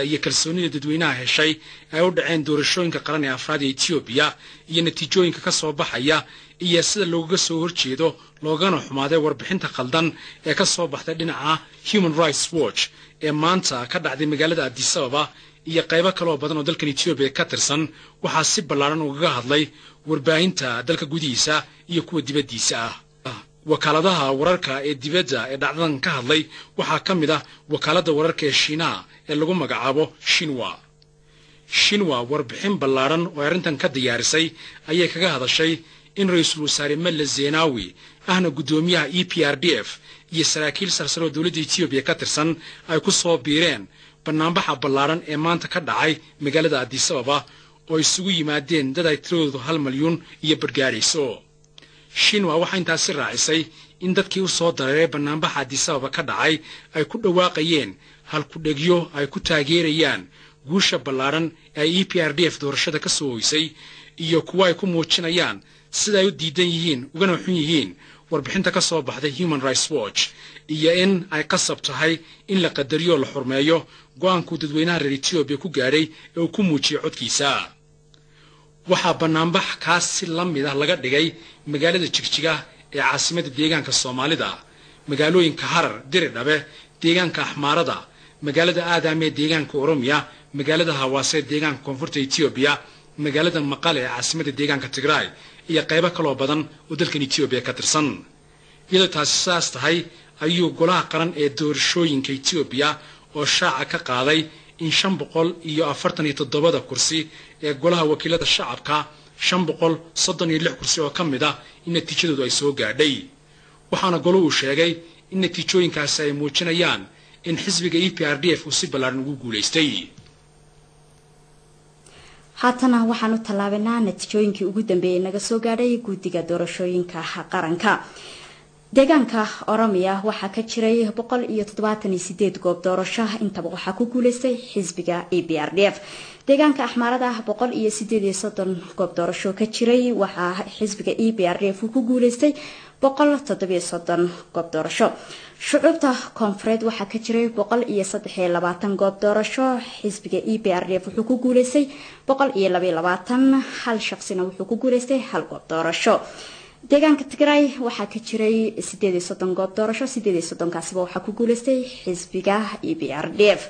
iyo kalsoonida dadweynaha heshay ay u dhaceen doorashooyinka qaran ee afraad ee Ethiopia iyo natiijooyinka ka soo baxaya iyo sida looga soo horjeedo loogana xumaaday warbixinta khaldan ee ka soo baxday dhinaca Human Rights Watch ee maanta ka dhacday magaalada Addis Ababa iyo qaybo kale oo badan oo dalka Ethiopia ka tirsan waxa si ballaaran uga hadlay warbaahinta dalka gudihiisa iyo kuwa dibaddiisa ah wakaaladaha wararka ee dibadda ee dhacdadan ka hadlay waxa kamid ah wakaalada wararka ee Shiinaha ee lagu magacaabo Shinwa warbixin ballaaran oo arrintan ka diyaarisay ayay kaga hadashay in ra'iisul wasaare Meles Zenawi ahna gudoomiyaha EPRDF iyo saraakiil sarsare oo dawladda Ethiopia ka tirsan ay ku soo biireen barnaamijka ballaaran ee maanta ka dhacay magaalada Addis Ababa oo isugu yimaadeen dad ay tiradoodu 1 milyan iyo badgaarayso Shinwa waxa intaasi raacisay in dadkii u soo dareeray barnaamijka Addis Ababa ka dhacay ay ku dhawaaqayeen hal ku dhegyo ay ku taageerayaan guusha ballaaran ee EPRDF doorashada ka soo hoysay iyo kuwa ay ku muujinayaan sida ay u diidan yihiin ugana xun yihiin warbixinta ka soo baxday Human Rights Watch iyo in ay qasab tahay in la qadariyo la xurmeeyo go'aanka dadweynaha reer Ethiopia ku gaaray ee uu ku muujiyay codkiisa waxa barnaamij kaas si la mid ah laga dhigay magaalada Jigjiga ee caasimadda deegaanka Soomaalida magaalooyinka Harar Diridhabe deegaanka Axmaarada magaalada Aadam ee deegaanka Oromiya magaalada Hawaase deegaanka Koonfurta Ethiopia magaalada Maqale ee caasimadda deegaanka Tigray iyo qaybo kale oo badan oo dalka Ethiopia ka tirsan iyadoo taas tahay ayuu golaha qaran ee doorashooyinka Ethiopia oo shaaca ka qaaday in 547 kursi ee golaha wakiilada shacabka 536 kursi oo kamid ah in natiijadoodu ay soo gaadhay waxaana goluhu sheegay in natiijooyinkaasi ay muujinayaan in xisbiga EPRDF uu si ballaaran ugu guuleystay haatana waxaanu talaabanaa natiijooyinkii ugu dambeeyay naga soo gaadhay guddiga doorashooyinka qaranka deegaanka Oromiya waxa ka jiray 178 goob doorasho intaba waxa ku guuleystay xisbiga EPRDF deegaanka Axmaarada 138 goob doorasho ka jiray waxa xisbiga EPRDF ku guuleystay 137 goob doorasho shucuubta koonfureed waxa ka jiray 123 goob doorasho xisbiga EPRDF wuxuu ku guuleystay 122 hal shakhsina wuxuu ku guuleystay hal goob doorasho deegaanka Tigray waxa ka jiray 38 goob doorasho 38 kaasiba waxa ku guuleystay xisbiga EPRDF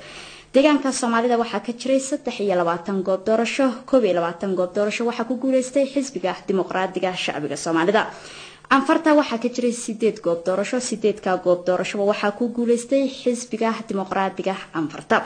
deegaanka Soomaalida waxa ka jiray 23 goob doorasho 22 goob doorasho waxa ku guuleystay xisbiga dimuqraadiga shacbiga Soomaalida anfarta waxa ka jiray 8 goob doorasho 8 ka goob doorasho waxa ku guuleystay xisbiga dimuqraadiga anfarta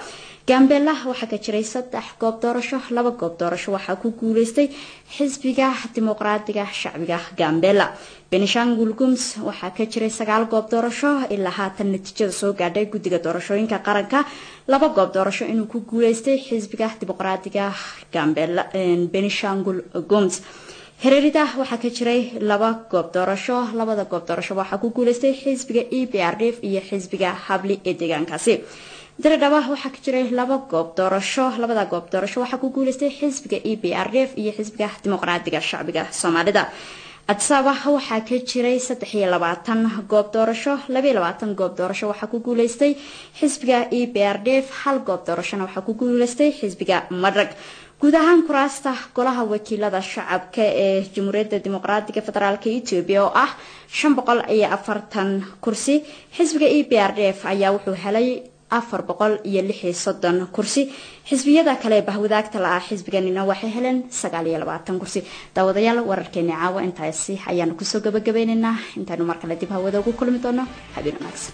Gambela waxa ka jiray 3 goob doorasho 2 goob doorasho waxa ku guuleystay xisbiga dimuqraadiga shacbiga Gambela Benishangul Gums waxa ka jiray 9 goob doorasho ilaa haatan natiijada soo gaadhay guddiga doorashooyinka qaranka 2 goob doorasho inuu ku guuleystay xisbiga dimuqraadiga Gambela Benishangul Gums Hererida waxa ka jiray 2 goob doorasho 2 goob doorasho waxa ku guuleystay xisbiga EPRDF iyo xisbiga Habli ee deegaankaasi Diridhabe waxa ka jiray 2 goob doorasho 2 goob doorasho waxa ku guuleystay xisbiga EPRDF iyo xisbiga dimuqraadiga shacbiga Soomaalida Addis Ababa waxa ka jiray 23 goob doorasho 22 goob doorasho waxa ku guuleystay xisbiga EPRDF hal goob doorashona waxa ku guuleystay xisbiga Madrag guud ahaan kuraasta golaha wakiilada shacabka ee Jamhuuriyadda Dimuqraadiga Federaalka Ethiopia oo ah 540 kursi xisbiga EPRDF ayaa wuxuu helay 436 kursi xisbiyada kale bahwadaagta la ah xisbiganina waxay heleen 29 kursi daawadayaal wararkeena caawa intaasi ayaanu ku soo gabagabeynaa intaanu markale dib hawada ugu kulmi doono habeen wanaagsan